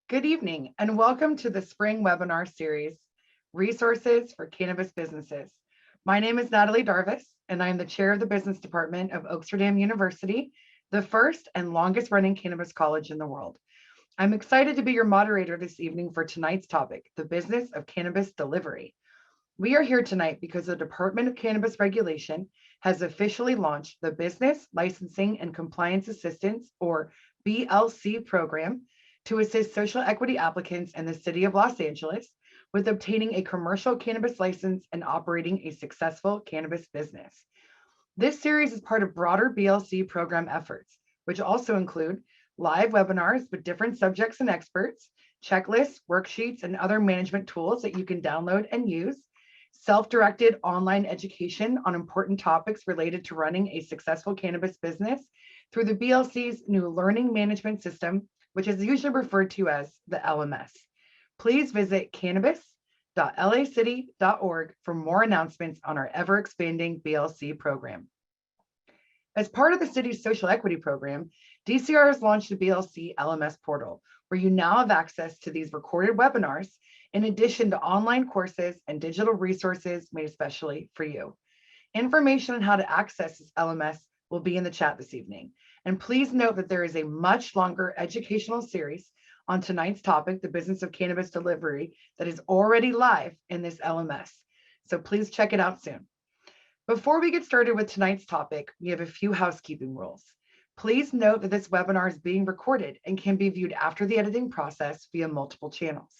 Good evening and welcome to the spring webinar series, Resources for Cannabis Businesses. My name is Natalie Darvis and I am the chair of the business department of Oaksterdam University, the first and longest running cannabis college in the world. I'm excited to be your moderator this evening for tonight's topic, the business of cannabis delivery. We are here tonight because the Department of Cannabis Regulation has officially launched the Business Licensing and Compliance Assistance, or BLC program, to assist social equity applicants in the city of Los Angeles with obtaining a commercial cannabis license and operating a successful cannabis business. This series is part of broader BLC program efforts, which also include live webinars with different subjects and experts, checklists, worksheets, and other management tools that you can download and use, self-directed online education on important topics related to running a successful cannabis business through the BLC's new learning management system, which is usually referred to as the LMS. Please visit cannabis.lacity.org for more announcements on our ever-expanding BLC program. As part of the city's social equity program, DCR has launched the BLC LMS portal, where you now have access to these recorded webinars, in addition to online courses and digital resources made especially for you. Information on how to access this LMS will be in the chat this evening. And please note that there is a much longer educational series on tonight's topic, the business of cannabis delivery, that is already live in this LMS. So please check it out soon. Before we get started with tonight's topic, we have a few housekeeping rules. Please note that this webinar is being recorded and can be viewed after the editing process via multiple channels.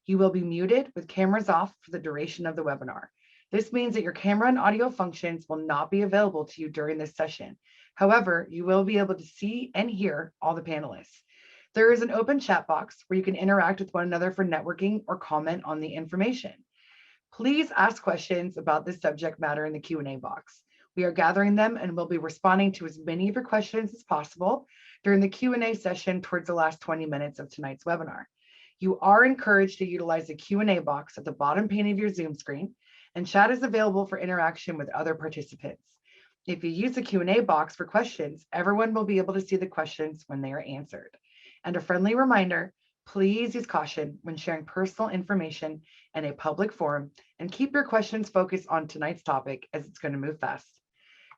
You will be muted with cameras off for the duration of the webinar. This means that your camera and audio functions will not be available to you during this session. However, you will be able to see and hear all the panelists. There is an open chat box where you can interact with one another for networking or comment on the information. Please ask questions about this subject matter in the Q&A box. We are gathering them and will be responding to as many of your questions as possible during the Q&A session towards the last 20 minutes of tonight's webinar. You are encouraged to utilize the Q&A box at the bottom pane of your Zoom screen, and chat is available for interaction with other participants. If you use the Q&A box for questions, everyone will be able to see the questions when they are answered. And a friendly reminder, please use caution when sharing personal information in a public forum and keep your questions focused on tonight's topic as it's going to move fast.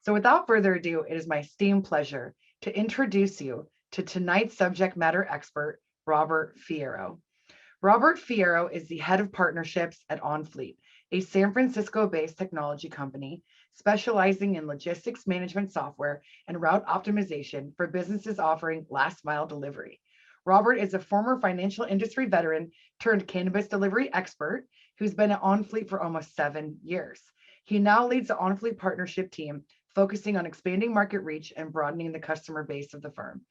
So without further ado, it is my esteemed pleasure to introduce you to tonight's subject matter expert, Robert Fierro. Robert Fierro is the head of partnerships at OnFleet, a San Francisco-based technology company specializing in logistics management software and route optimization for businesses offering last mile delivery. Robert is a former financial industry veteran turned cannabis delivery expert who's been at OnFleet for almost 7 years. He now leads the OnFleet partnership team, focusing on expanding market reach and broadening the customer base of the firm.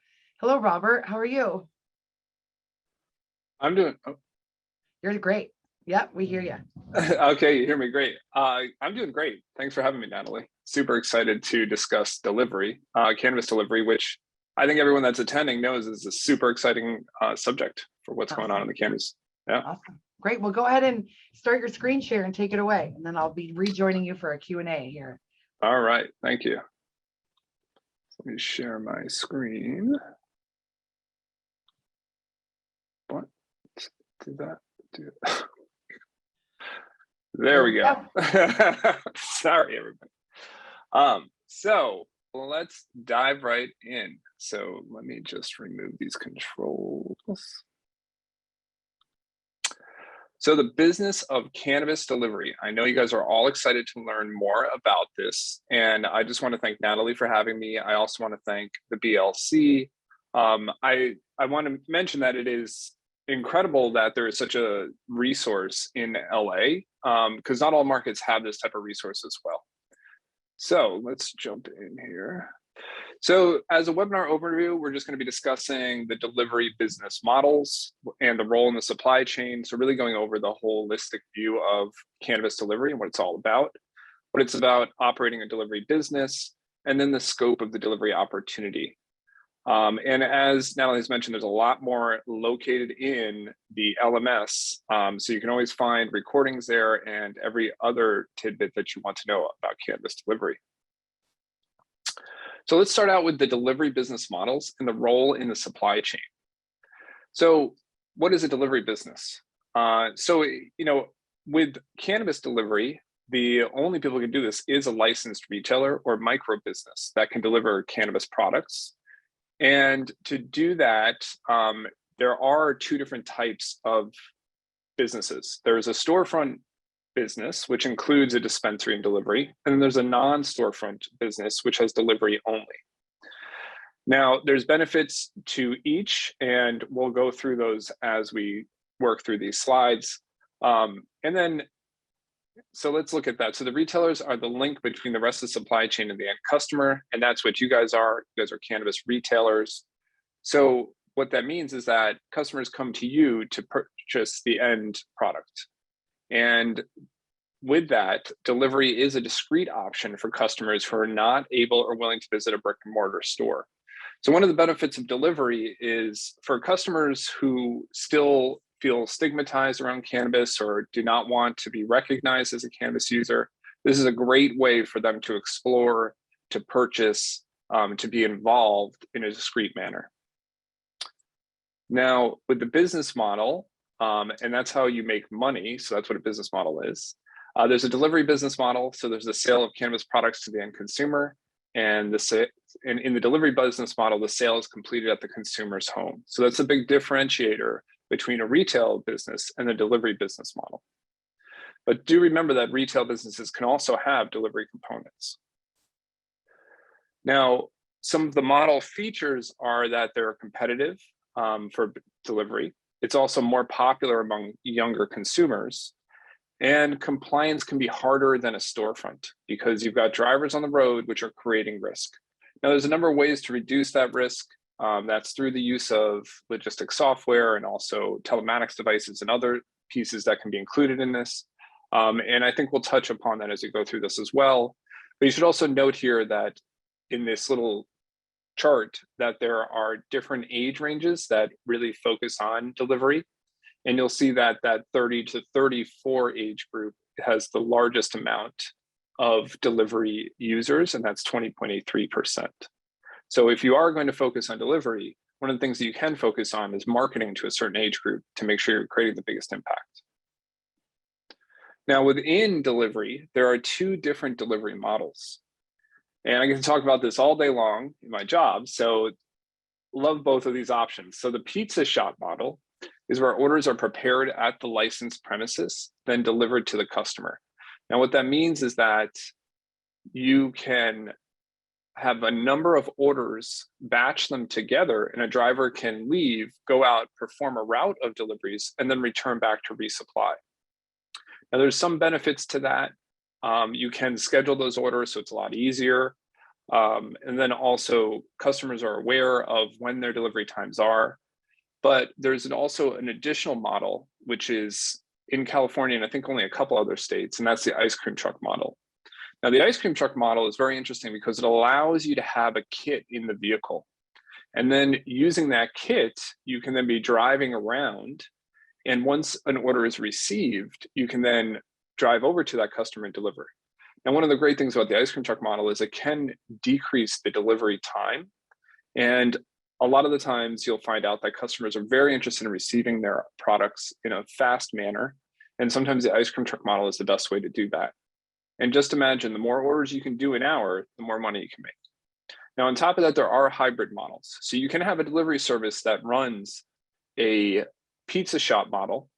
Hello, Robert. How are you? I'm doing. Oh. You're great. Yep, we hear you. Okay, you hear me great. I'm doing great. Thanks for having me, Natalie. Super excited to discuss delivery, cannabis delivery, which I think everyone that's attending knows is a super exciting subject for what's going on in the cannabis. Yeah. Awesome. Great. Well, go ahead and start your screen share and take it away, and then I'll be rejoining you for a Q&A here. All right. Thank you. Let me share my screen. What? Do that. Do it. There we go. Sorry, everybody. So let's dive right in. So let me just remove these controls. So the business of cannabis delivery. I know you guys are all excited to learn more about this. And I just want to thank Natalie for having me. I also want to thank the BLC. I want to mention that it is incredible that there is such a resource in LA, because not all markets have this type of resource as well. So let's jump in here. So as a webinar overview, we're just going to be discussing the delivery business models and the role in the supply chain. So really going over the holistic view of cannabis delivery and what it's all about, what it's about operating a delivery business, and then the scope of the delivery opportunity. And as Natalie's mentioned, there's a lot more located in the LMS. So you can always find recordings there and every other tidbit that you want to know about cannabis delivery. So let's start out with the delivery business models and the role in the supply chain. So what is a delivery business? With cannabis delivery, the only people who can do this is a licensed retailer or micro business that can deliver cannabis products. And to do that, there are two different types of businesses. There's a storefront business, which includes a dispensary and delivery, and then there's a non-storefront business, which has delivery only. Now, there's benefits to each, and we'll go through those as we work through these slides. So let's look at that. So the retailers are the link between the rest of the supply chain and the end customer, and that's what you guys are. You guys are cannabis retailers. So what that means is that customers come to you to purchase the end product. And with that, delivery is a discrete option for customers who are not able or willing to visit a brick and mortar store. So one of the benefits of delivery is for customers who still feel stigmatized around cannabis or do not want to be recognized as a cannabis user, this is a great way for them to explore, to purchase, to be involved in a discrete manner. Now, with the business model, and that's how you make money, so that's what a business model is. There's a delivery business model, so there's the sale of cannabis products to the end consumer, and in the delivery business model, the sale is completed at the consumer's home. So that's a big differentiator between a retail business and a delivery business model. But do remember that retail businesses can also have delivery components. Now, some of the model features are that they're competitive for delivery. It's also more popular among younger consumers. And compliance can be harder than a storefront because you've got drivers on the road, which are creating risk. Now, there's a number of ways to reduce that risk. That's through the use of logistics software and also telematics devices and other pieces that can be included in this. And I think we'll touch upon that as we go through this as well. But you should also note here that in this little chart that there are different age ranges that really focus on delivery. And you'll see that that 30 to 34 age group has the largest amount of delivery users, and that's 20.83%. So if you are going to focus on delivery, one of the things that you can focus on is marketing to a certain age group to make sure you're creating the biggest impact. Now, within delivery, there are two different delivery models. And I get to talk about this all day long in my job, so love both of these options. So the pizza shop model is where orders are prepared at the licensed premises, then delivered to the customer. Now, what that means is that you can have a number of orders, batch them together, and a driver can leave, go out, perform a route of deliveries, and then return back to resupply. Now, there's some benefits to that. You can schedule those orders, so it's a lot easier. And then also customers are aware of when their delivery times are. But there's also an additional model, which is in California, and I think only a couple other states, and that's the ice cream truck model. Now, the ice cream truck model is very interesting because it allows you to have a kit in the vehicle. And then using that kit, you can then be driving around. And once an order is received, you can then drive over to that customer and deliver. Now, one of the great things about the ice cream truck model is it can decrease the delivery time. And a lot of the times you'll find out that customers are very interested in receiving their products in a fast manner. And sometimes the ice cream truck model is the best way to do that. And just imagine the more orders you can do an hour, the more money you can make. Now, on top of that, there are hybrid models. So you can have a delivery service that runs a pizza shop model.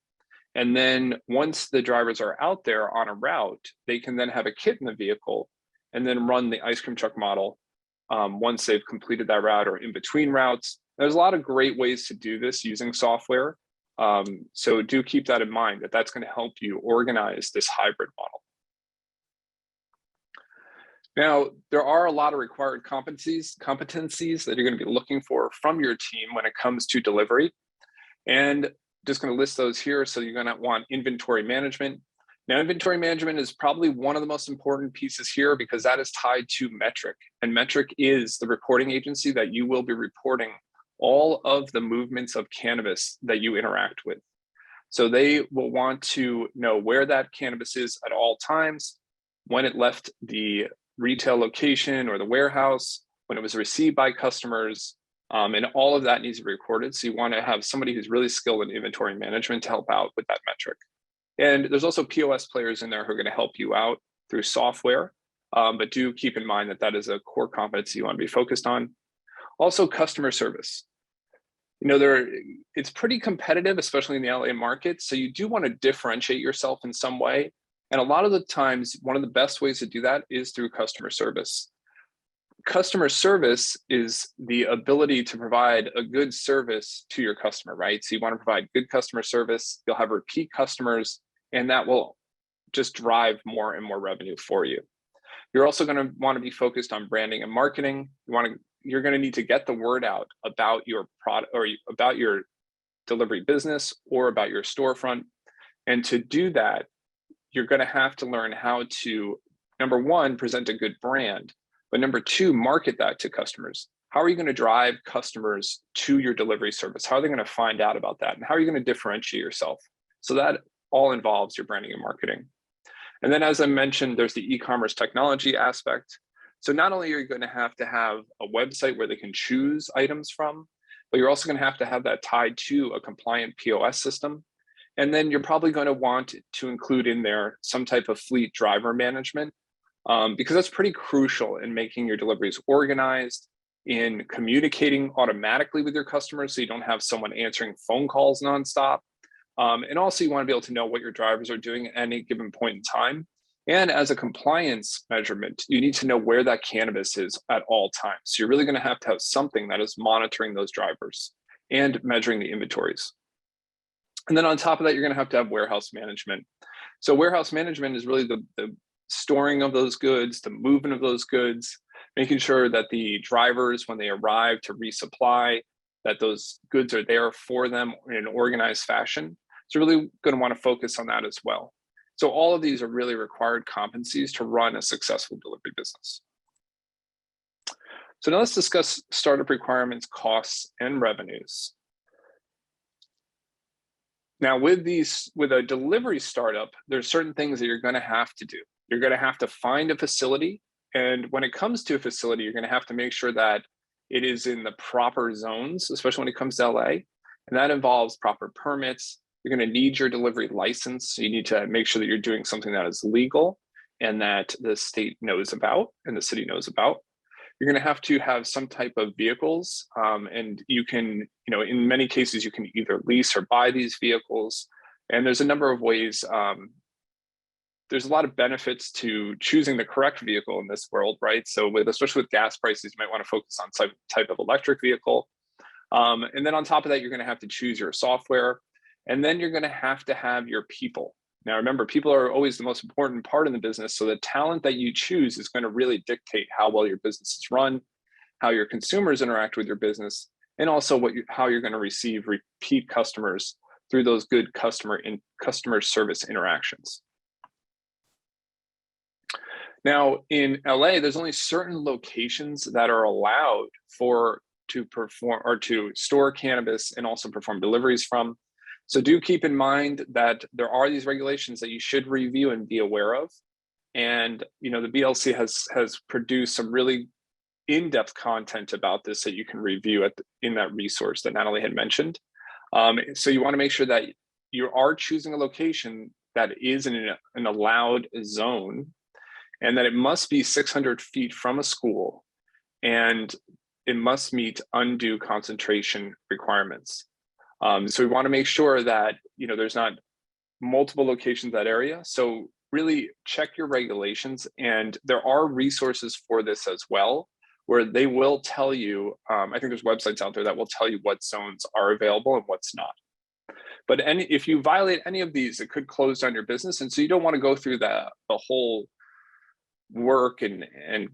And then once the drivers are out there on a route, they can then have a kit in the vehicle and then run the ice cream truck model once they've completed that route or in between routes. There's a lot of great ways to do this using software. So do keep that in mind, that that's going to help you organize this hybrid model. Now, there are a lot of required competencies that you're going to be looking for from your team when it comes to delivery. And just going to list those here. So you're going to want inventory management. Now, inventory management is probably one of the most important pieces here because that is tied to Metric. And Metric is the reporting agency that you will be reporting all of the movements of cannabis that you interact with. So they will want to know where that cannabis is at all times, when it left the retail location or the warehouse, when it was received by customers, And all of that needs to be recorded. So you want to have somebody who's really skilled in inventory management to help out with that metric. And there's also POS players in there who are going to help you out through software. But do keep in mind that that is a core competency you want to be focused on. Also, customer service. It's pretty competitive, especially in the LA market. So you do want to differentiate yourself in some way. And a lot of the times, one of the best ways to do that is through customer service. Customer service is the ability to provide a good service to your customer, right? So you want to provide good customer service, you'll have repeat customers, and that will just drive more and more revenue for you. You're also going to want to be focused on branding and marketing. You're going to need to get the word out about your product or about your delivery business or about your storefront. And to do that, you're going to have to learn how to, number one, present a good brand, but number two, market that to customers. How are you going to drive customers to your delivery service? How are they going to find out about that? And how are you going to differentiate yourself? So that all involves your branding and marketing. And then, as I mentioned, there's the e-commerce technology aspect. So not only are you going to have a website where they can choose items from, but you're also going to have that tied to a compliant POS system. And then you're probably going to want to include in there some type of fleet driver management, because that's pretty crucial in making your deliveries organized, in communicating automatically with your customers so you don't have someone answering phone calls nonstop. And also you want to be able to know what your drivers are doing at any given point in time. And as a compliance measurement, you need to know where that cannabis is at all times. So you're really going to have something that is monitoring those drivers and measuring the inventories. And then on top of that, you're going to have warehouse management. So warehouse management is really the storing of those goods, the movement of those goods, making sure that the drivers, when they arrive to resupply, that those goods are there for them in an organized fashion. So really going to want to focus on that as well. So all of these are really required competencies to run a successful delivery business. So now let's discuss startup requirements, costs, and revenues. Now with a delivery startup, there's certain things that you're going to have to do. You're going to have to find a facility. And when it comes to a facility, you're going to have to make sure that it is in the proper zones, especially when it comes to LA. And that involves proper permits. You're going to need your delivery license. So you need to make sure that you're doing something that is legal and that the state knows about and the city knows about. You're going to have some type of vehicles. And you can, in many cases, you can either lease or buy these vehicles. And there's a number of ways. There's a lot of benefits to choosing the correct vehicle in this world, right? So especially with gas prices, you might want to focus on some type of electric vehicle. And then on top of that, you're going to have to choose your software. And then you're going to have your people. Now, remember, people are always the most important part in the business. So the talent that you choose is going to really dictate how well your business is run, how your consumers interact with your business, and also how you're going to receive repeat customers through those good customer service interactions. Now, in LA, there's only certain locations that are allowed to perform or to store cannabis and also perform deliveries from. So do keep in mind that there are these regulations that you should review and be aware of. And the BLC has produced some really in-depth content about this that you can review in that resource that Natalie had mentioned. So you want to make sure that you are choosing a location that is in an allowed zone, and that it must be 600 feet from a school, and it must meet undue concentration requirements. So we want to make sure that there's not multiple locations in that area. So really check your regulations, and there are resources for this as well, where they will tell you, I think there's websites out there that will tell you what zones are available and what's not. But if you violate any of these, it could close down your business. And so you don't want to go through the whole work and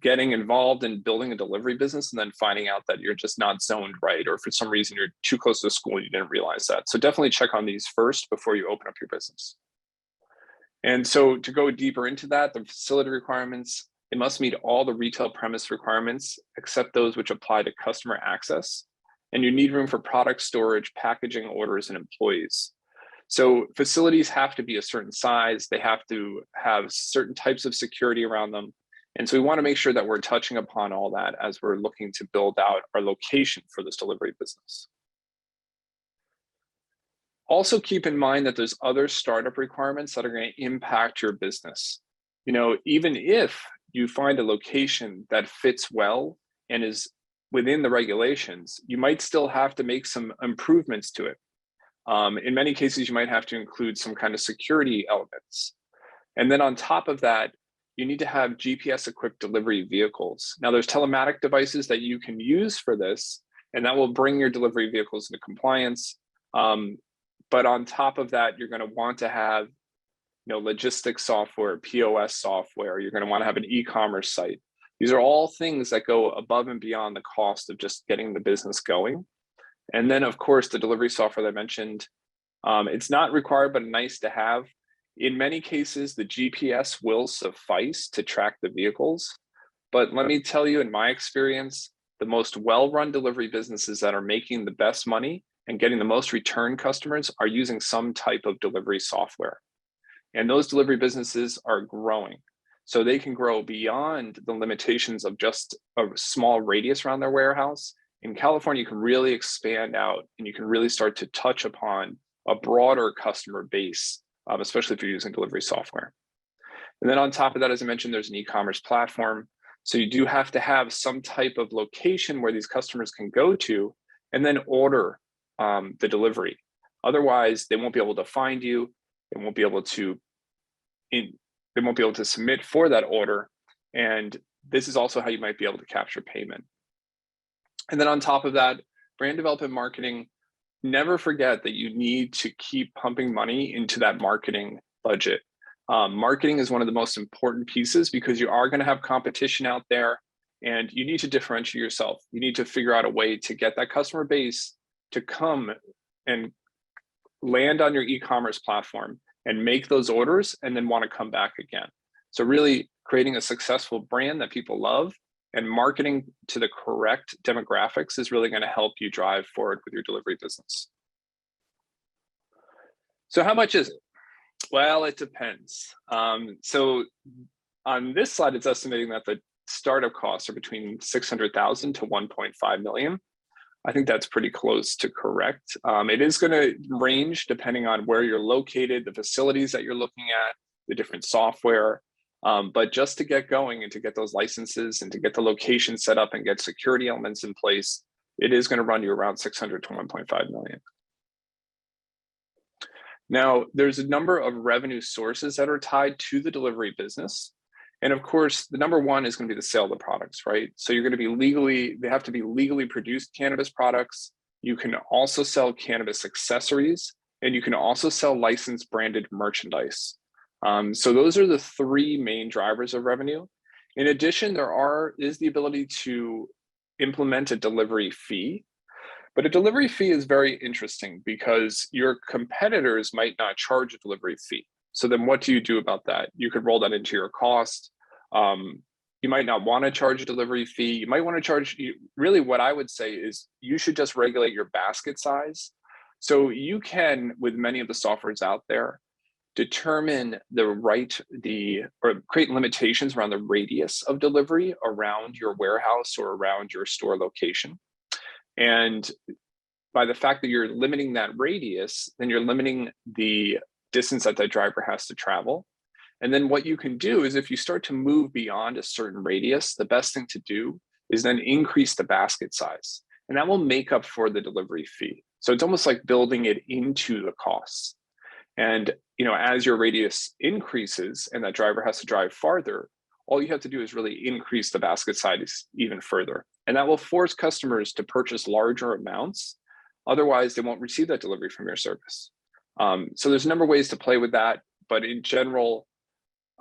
getting involved in building a delivery business and then finding out that you're just not zoned right, or for some reason you're too close to school and you didn't realize that. So definitely check on these first before you open up your business. And so to go deeper into that, the facility requirements, it must meet all the retail premise requirements except those which apply to customer access. And you need room for product storage, packaging, orders, and employees. So facilities have to be a certain size. They have to have certain types of security around them. And so we want to make sure that we're touching upon all that as we're looking to build out our location for this delivery business. Also keep in mind that there's other startup requirements that are going to impact your business. Even if you find a location that fits well and is within the regulations, you might still have to make some improvements to it. In many cases, you might have to include some kind of security elements. And then on top of that, you need to have GPS equipped delivery vehicles. Now there's telematic devices that you can use for this, and that will bring your delivery vehicles into compliance. But on top of that, you're going to want to have logistics software, POS software. You're going to want to have an e-commerce site. These are all things that go above and beyond the cost of just getting the business going. And then, of course, the delivery software that I mentioned, it's not required, but nice to have. In many cases, the GPS will suffice to track the vehicles. But let me tell you, in my experience, the most well-run delivery businesses that are making the best money and getting the most return customers are using some type of delivery software. And those delivery businesses are growing. So they can grow beyond the limitations of just a small radius around their warehouse. In California, you can really expand out and you can really start to touch upon a broader customer base, especially if you're using delivery software. And then on top of that, as I mentioned, there's an e-commerce platform. So you do have to have some type of location where these customers can go to and then order the delivery. Otherwise, they won't be able to find you. They won't be able to submit for that order. And this is also how you might be able to capture payment. And then on top of that, brand development marketing, never forget that you need to keep pumping money into that marketing budget. Marketing is one of the most important pieces because you are going to have competition out there and you need to differentiate yourself. You need to figure out a way to get that customer base to come and land on your e-commerce platform and make those orders and then want to come back again. So really creating a successful brand that people love and marketing to the correct demographics is really going to help you drive forward with your delivery business. So how much is it? Well, it depends. So on this slide, it's estimating that the startup costs are between 600,000 to 1.5 million. I think that's pretty close to correct. It is going to range depending on where you're located, the facilities that you're looking at, the different software. But just to get going and to get those licenses and to get the location set up and get security elements in place, it is going to run you around 600 to 1.5 million. Now, there's a number of revenue sources that are tied to the delivery business. And of course, the number one is going to be the sale of the products, right? So you're going to be they have to be legally produced cannabis products. You can also sell cannabis accessories, and you can also sell licensed branded merchandise. So those are the three main drivers of revenue. In addition, there is the ability to implement a delivery fee. But a delivery fee is very interesting because your competitors might not charge a delivery fee. So then what do you do about that? You could roll that into your cost. You might not want to charge a delivery fee. You might want to charge, really what I would say is you should just regulate your basket size. So you can, with many of the softwares out there, determine or create limitations around the radius of delivery around your warehouse or around your store location. And by the fact that you're limiting that radius, then you're limiting the distance that driver has to travel. And then what you can do is if you start to move beyond a certain radius, the best thing to do is then increase the basket size. And that will make up for the delivery fee. So it's almost like building it into the costs. And as your radius increases and that driver has to drive farther, all you have to do is really increase the basket size even further. And that will force customers to purchase larger amounts. Otherwise, they won't receive that delivery from your service. So there's a number of ways to play with that. But in general,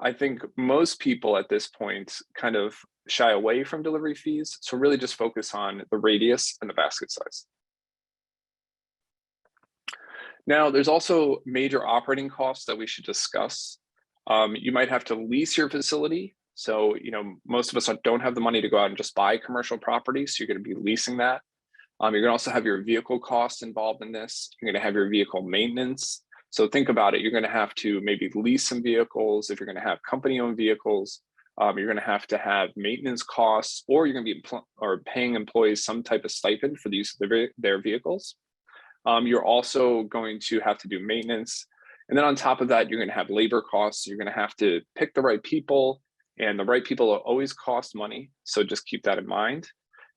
I think most people at this point kind of shy away from delivery fees. So really just focus on the radius and the basket size. Now, there's also major operating costs that we should discuss. You might have to lease your facility. So, most of us don't have the money to go out and just buy commercial property. So you're going to be leasing that. You're going to also have your vehicle costs involved in this. You're going to have your vehicle maintenance. So think about it. You're going to have to maybe lease some vehicles if you're going to have company-owned vehicles. You're going to have maintenance costs, or you're going to be paying employees some type of stipend for the use of their vehicles. You're also going to have to do maintenance. And then on top of that, you're going to have labor costs. You're going to have to pick the right people, and the right people will always cost money. So just keep that in mind.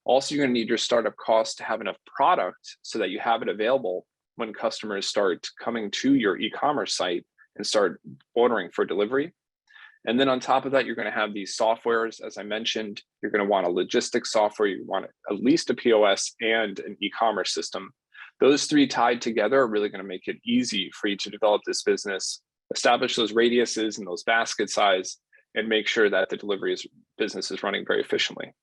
Also, you're going to need your startup costs to have enough product so that you have it available when customers start coming to your e-commerce site and start ordering for delivery. And then on top of that, you're going to have these softwares. As I mentioned, you're going to want a logistics software. You want at least a POS and an e-commerce system. Those three tied together are really going to make it easy for you to develop this business, establish those radiuses and those basket size, and make sure that the delivery business is running very efficiently.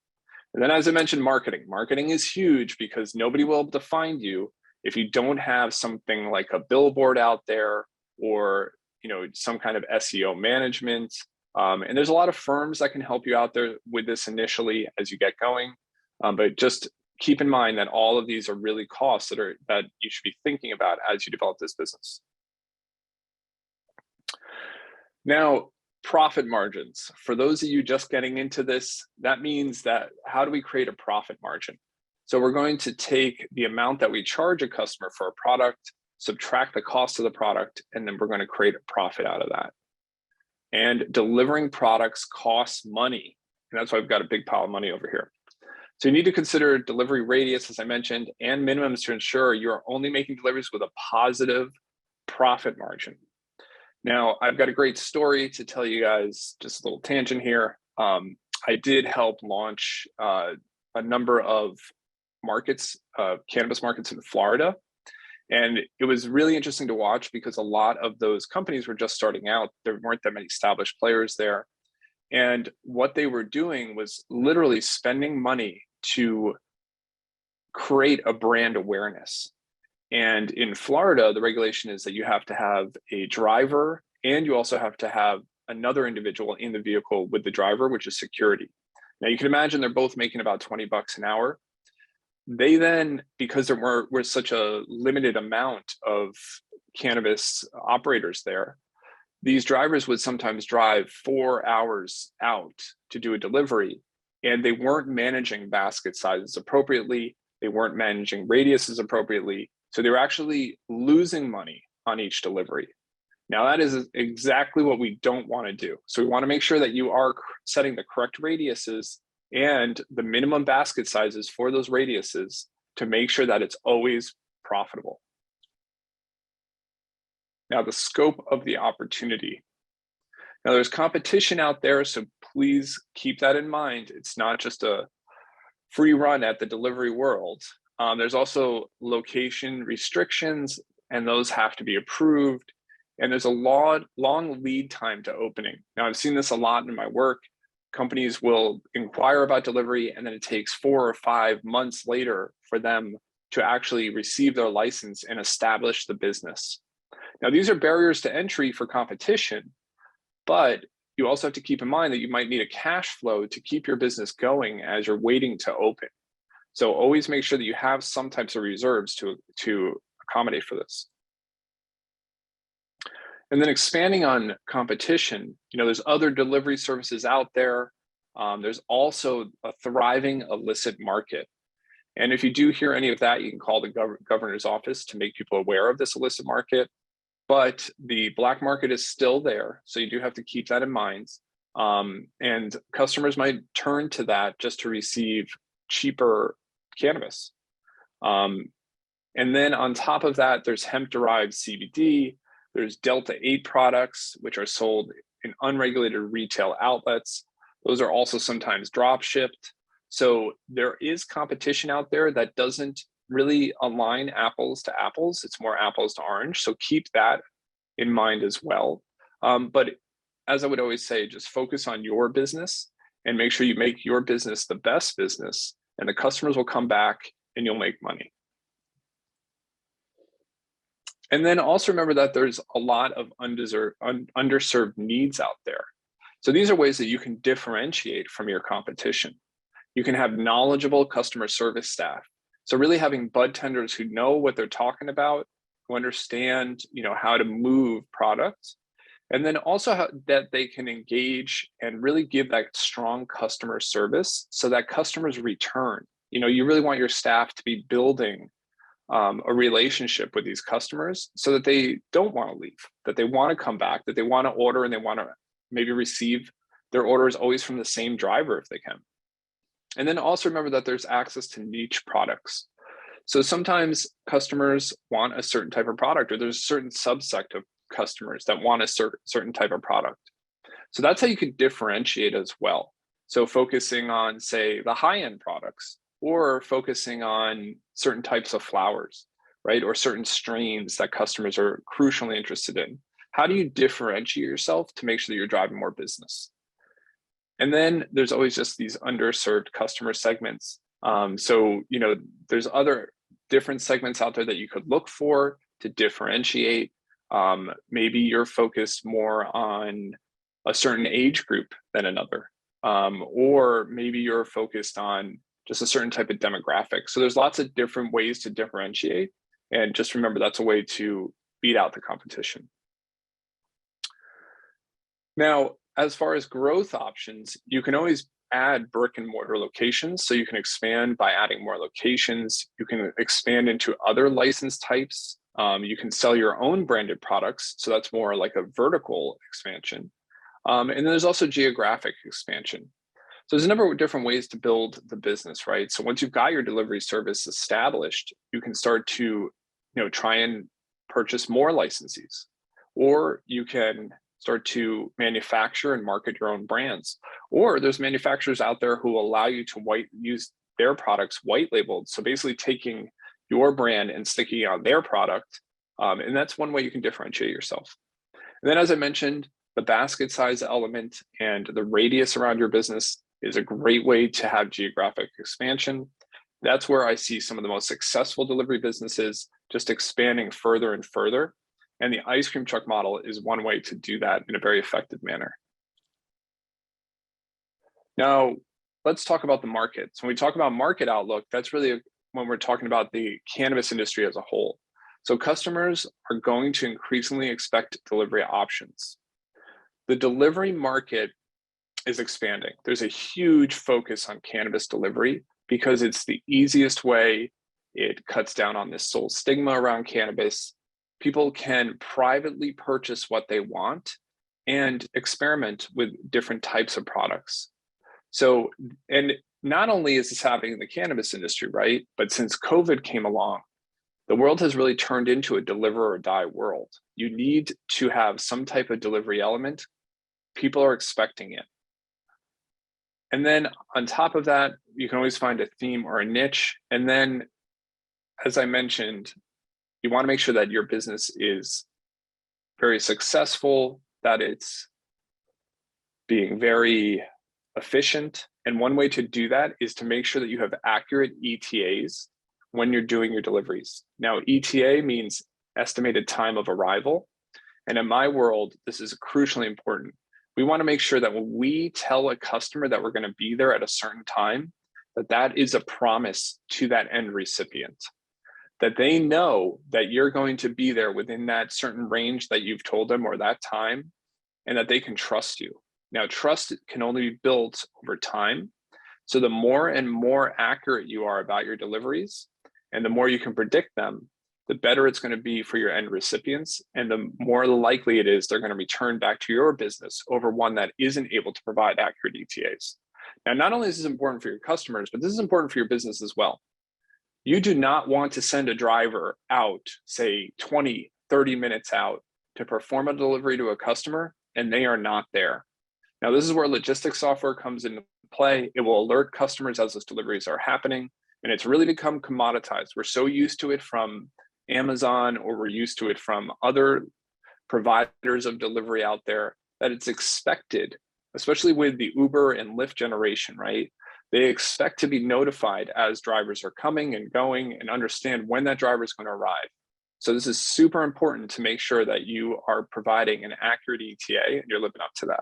And then, as I mentioned, marketing. Marketing is huge because nobody will be able to find you if you don't have something like a billboard out there, or some kind of SEO management. And there's a lot of firms that can help you out there with this initially as you get going. But just keep in mind that all of these are really costs that you should be thinking about as you develop this business. Now, profit margins. For those of you just getting into this, that means that how do we create a profit margin? So we're going to take the amount that we charge a customer for a product, subtract the cost of the product, and then we're going to create a profit out of that. And delivering products costs money. And that's why I've got a big pile of money over here. So you need to consider delivery radius, as I mentioned, and minimums to ensure you're only making deliveries with a positive profit margin. Now, I've got a great story to tell you guys, just a little tangent here. I did help launch a number of markets, cannabis markets in Florida. And it was really interesting to watch because a lot of those companies were just starting out. There weren't that many established players there. And what they were doing was literally spending money to create a brand awareness. And in Florida, the regulation is that you have to have a driver, and you also have to have another individual in the vehicle with the driver, which is security. Now you can imagine they're both making about $20 an hour. They then, because there were such a limited amount of cannabis operators there, these drivers would sometimes drive 4 hours out to do a delivery, and they weren't managing basket sizes appropriately. They weren't managing radiuses appropriately. So they were actually losing money on each delivery. Now that is exactly what we don't want to do. So we want to make sure that you are setting the correct radiuses and the minimum basket sizes for those radiuses to make sure that it's always profitable. Now, the scope of the opportunity. Now, there's competition out there, so please keep that in mind. It's not just a free run at the delivery world. There's also location restrictions, and those have to be approved. And there's a long lead time to opening. Now, I've seen this a lot in my work. Companies will inquire about delivery, and then it takes 4 or 5 months later for them to actually receive their license and establish the business. Now, these are barriers to entry for competition, but you also have to keep in mind that you might need a cash flow to keep your business going as you're waiting to open. So always make sure that you have some types of reserves to accommodate for this. And then expanding on competition, there's other delivery services out there. There's also a thriving illicit market. And if you do hear any of that, you can call the governor's office to make people aware of this illicit market. But the black market is still there, so you do have to keep that in mind. And customers might turn to that just to receive cheaper cannabis. And then on top of that, there's hemp-derived CBD. There's Delta-8 products, which are sold in unregulated retail outlets. Those are also sometimes drop shipped. So there is competition out there that doesn't really align apples to apples. It's more apples to orange. So keep that in mind as well. But as I would always say, just focus on your business and make sure you make your business the best business, and the customers will come back and you'll make money. And then also remember that there's a lot of underserved needs out there. So these are ways that you can differentiate from your competition. You can have knowledgeable customer service staff. So really having bud tenders who know what they're talking about, who understand, how to move products. And then also that they can engage and really give that strong customer service so that customers return. You really want your staff to be building a relationship with these customers so that they don't want to leave, that they want to come back, that they want to order, and they want to maybe receive their orders always from the same driver if they can. And then also remember that there's access to niche products. So sometimes customers want a certain type of product, or there's a certain subsect of customers that want a certain type of product. So that's how you can differentiate as well. So focusing on, say, the high-end products, or focusing on certain types of flowers, right? Or certain strains that customers are crucially interested in. How do you differentiate yourself to make sure that you're driving more business? And then there's always just these underserved customer segments. So, there's other different segments out there that you could look for to differentiate. Maybe you're focused more on a certain age group than another, or maybe you're focused on just a certain type of demographic. So there's lots of different ways to differentiate. And just remember, that's a way to beat out the competition. Now, as far as growth options, you can always add brick and mortar locations. So you can expand by adding more locations. You can expand into other license types. You can sell your own branded products. So that's more like a vertical expansion. And then there's also geographic expansion. So there's a number of different ways to build the business, right? So once you've got your delivery service established, you can start to, try and purchase more licensees, or you can start to manufacture and market your own brands. Or there's manufacturers out there who allow you to use their products white labeled. So basically taking your brand and sticking it on their product. And that's one way you can differentiate yourself. And then, as I mentioned, the basket size element and the radius around your business is a great way to have geographic expansion. That's where I see some of the most successful delivery businesses just expanding further and further. And the ice cream truck model is one way to do that in a very effective manner. Now, let's talk about the market. So when we talk about market outlook, that's really when we're talking about the cannabis industry as a whole. So customers are going to increasingly expect delivery options. The delivery market is expanding. There's a huge focus on cannabis delivery because it's the easiest way. It cuts down on this sole stigma around cannabis. People can privately purchase what they want and experiment with different types of products. So, and not only is this happening in the cannabis industry, right? But since COVID came along, the world has really turned into a deliver or die world. You need to have some type of delivery element. People are expecting it. And then on top of that, you can always find a theme or a niche. And then, as I mentioned, you want to make sure that your business is very successful, that it's being very efficient. And one way to do that is to make sure that you have accurate ETAs when you're doing your deliveries. Now, ETA means estimated time of arrival. And in my world, this is crucially important. We want to make sure that when we tell a customer that we're going to be there at a certain time, that is a promise to that end recipient, that they know that you're going to be there within that certain range that you've told them or that time, and that they can trust you. Now, trust can only be built over time. So the more and more accurate you are about your deliveries, and the more you can predict them, the better it's going to be for your end recipients, and the more likely it is they're going to return back to your business over one that isn't able to provide accurate ETAs. Now, not only is this important for your customers, but this is important for your business as well. You do not want to send a driver out, say 20, 30 minutes out to perform a delivery to a customer, and they are not there. Now, this is where logistics software comes into play. It will alert customers as those deliveries are happening, and it's really become commoditized. We're so used to it from Amazon, or we're used to it from other providers of delivery out there, that it's expected, especially with the Uber and Lyft generation, right? They expect to be notified as drivers are coming and going and understand when that driver is going to arrive. So this is super important to make sure that you are providing an accurate ETA and you're living up to that.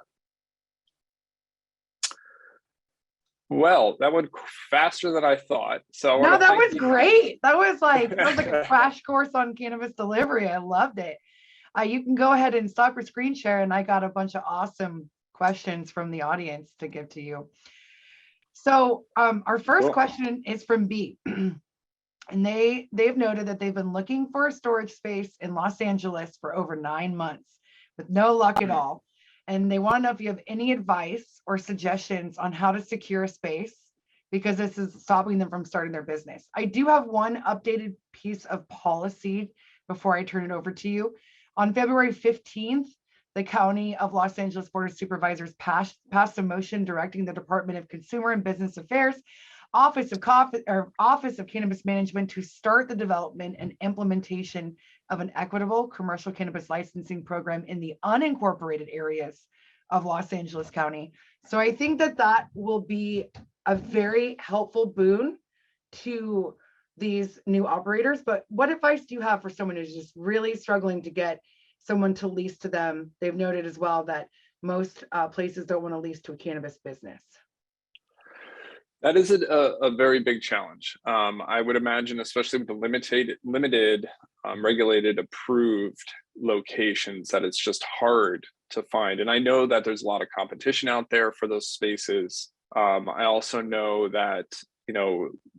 Well, that went faster than I thought. So no, that was great. That was like a crash course on cannabis delivery. I loved it. You can go ahead and stop your screen share, and I got a bunch of awesome questions from the audience to give to you. So our first question is from B. And they've noted that they've been looking for a storage space in Los Angeles for over 9 months with no luck at all. And they want to know if you have any advice or suggestions on how to secure a space, because this is stopping them from starting their business. I do have one updated piece of policy before I turn it over to you. On February 15th, the County of Los Angeles Board of Supervisors passed a motion directing the Department of Consumer and Business Affairs Office of Cannabis Management to start the development and implementation of an equitable commercial cannabis licensing program in the unincorporated areas of Los Angeles County. So I think that will be a very helpful boon to these new operators. But what advice do you have for someone who's just really struggling to get someone to lease to them? They've noted as well that most places don't want to lease to a cannabis business. That is a very big challenge. I would imagine, especially with the limited regulated, approved locations, that it's just hard to find. And I know that there's a lot of competition out there for those spaces. I also know that,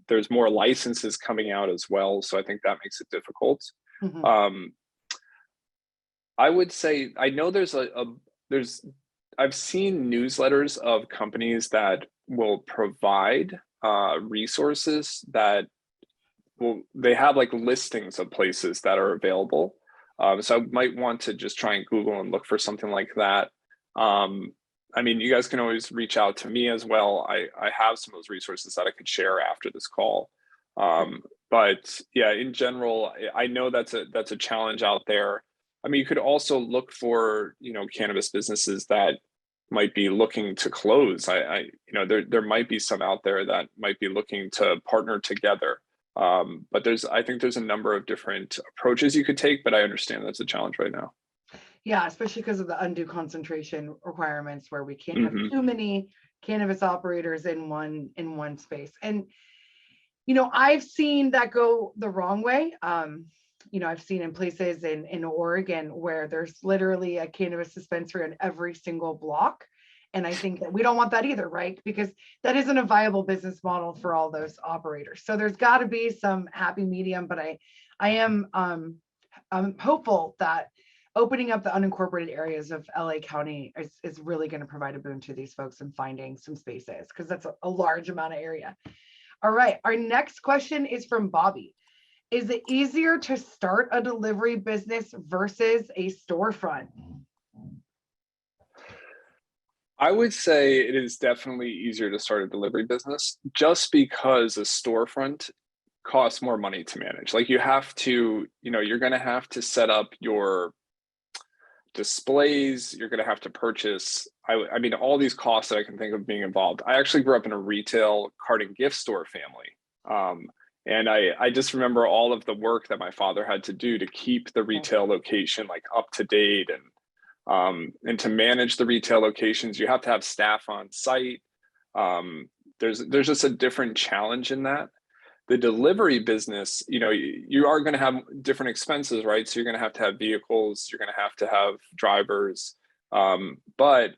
there's more licenses coming out as well. So I think that makes it difficult. Mm-hmm. I would say, I know I've seen newsletters of companies that will provide resources that they have like listings of places that are available. So I might want to just try and Google and look for something like that. I mean, you guys can always reach out to me as well. I have some of those resources that I could share after this call. But yeah, in general, I know that's a challenge out there. I mean, you could also look for, cannabis businesses that might be looking to close. There might be some out there that might be looking to partner together. But I think there's a number of different approaches you could take, but I understand that's a challenge right now. Yeah, especially because of the undue concentration requirements where we can't have too many cannabis operators in one space. And, I've seen that go the wrong way. I've seen in places in Oregon where there's literally a cannabis dispensary on every single block. And I think that we don't want that either, right? Because that isn't a viable business model for all those operators. So there's got to be some happy medium, but I'm hopeful that opening up the unincorporated areas of LA County is really going to provide a boon to these folks in finding some spaces, because that's a large amount of area. All right, our next question is from Bobby. Is it easier to start a delivery business versus a storefront? I would say it is definitely easier to start a delivery business, just because a storefront costs more money to manage. Like, you have to, you're going to have to set up your displays, you're going to have to purchase, I mean, all these costs that I can think of being involved. I actually grew up in a retail card and gift store family. And I just remember all of the work that my father had to do to keep the retail location like up to date, and to manage the retail locations, you have to have staff on site. There's just a different challenge in that. The delivery business, you are going to have different expenses, right? So you're going to have vehicles, you're going to have drivers, but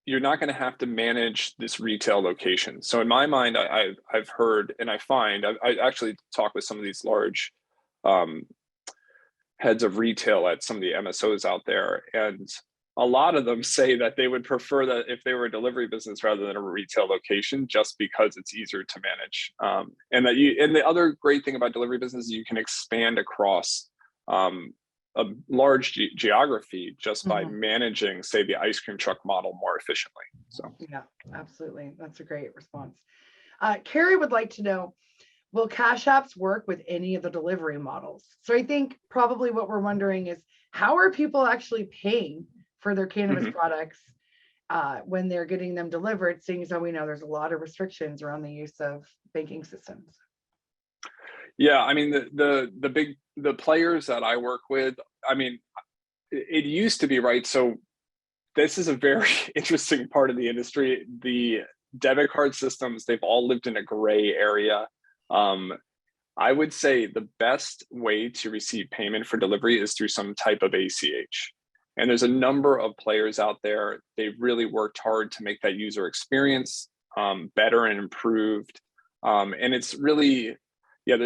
you're not going to have to manage this retail location. So in my mind, I've heard, and I find, I actually talk with some of these large heads of retail at some of the MSOs out there, and a lot of them say that they would prefer that if they were a delivery business rather than a retail location, just because it's easier to manage. And the other great thing about delivery business is you can expand across a large geography just by managing, say, the ice cream truck model more efficiently. So yeah, absolutely. That's a great response. Carrie would like to know, will Cash Apps work with any of the delivery models? So I think probably what we're wondering is, how are people actually paying for their cannabis products when they're getting them delivered, seeing as how we know there's a lot of restrictions around the use of banking systems? Yeah, I mean, the players that I work with, I mean, it used to be, right? So this is a very interesting part of the industry. The debit card systems, they've all lived in a gray area. I would say the best way to receive payment for delivery is through some type of ACH. And there's a number of players out there. They've really worked hard to make that user experience better and improved. And it's really, yeah,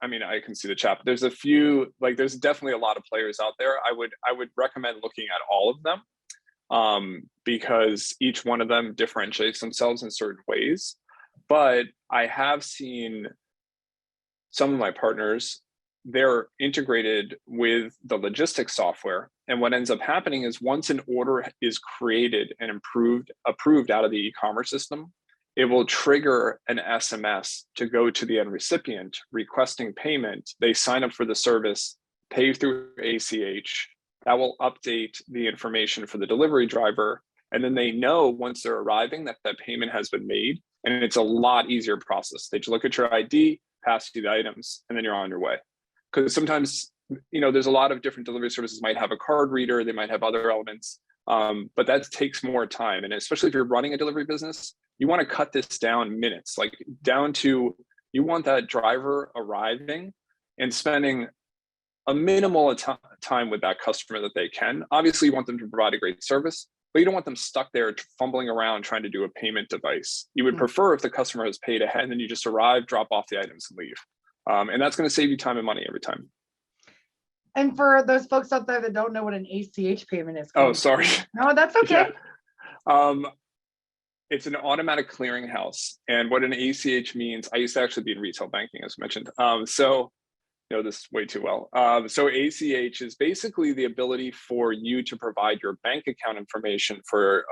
I mean, I can see the chat, but there's a few, like there's definitely a lot of players out there. I would recommend looking at all of them because each one of them differentiates themselves in certain ways. But I have seen some of my partners, they're integrated with the logistics software. And what ends up happening is once an order is created and approved out of the e-commerce system, it will trigger an SMS to go to the end recipient requesting payment. They sign up for the service, pay through ACH. That will update the information for the delivery driver. And then they know once they're arriving that that payment has been made. And it's a lot easier process. They just look at your ID, pass you the items, and then you're on your way. Because sometimes, there's a lot of different delivery services might have a card reader, they might have other elements, but that takes more time. And especially if you're running a delivery business, you want to cut this down minutes, like down to, you want that driver arriving and spending a minimal time with that customer that they can. Obviously, you want them to provide a great service, but you don't want them stuck there fumbling around trying to do a payment device. You would prefer if the customer has paid ahead and then you just arrive, drop off the items and leave. And that's going to save you time and money every time. And for those folks out there that don't know what an ACH payment is. Oh, sorry. No, that's okay. Yeah. It's an automatic clearinghouse. And what an ACH means, I used to actually be in retail banking, as mentioned. So know this way too well. So ACH is basically the ability for you to provide your bank account information for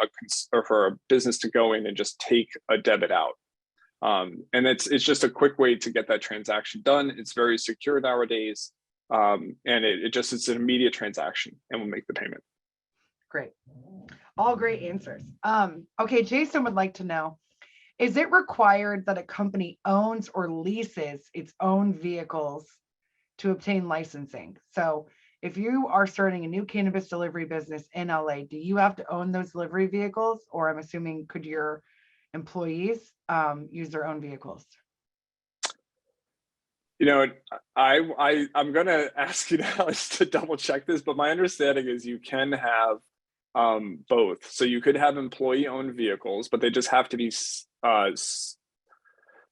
a business to go in and just take a debit out. And it's just a quick way to get that transaction done. It's very secure nowadays. And it's an immediate transaction and will make the payment. Great. All great answers. Okay, Jason would like to know, is it required that a company owns or leases its own vehicles to obtain licensing? So if you are starting a new cannabis delivery business in LA, do you have to own those delivery vehicles? Or I'm assuming, could your employees use their own vehicles? I'm going to ask you now to double check this, but my understanding is you can have both. So you could have employee owned vehicles, but they just have to be,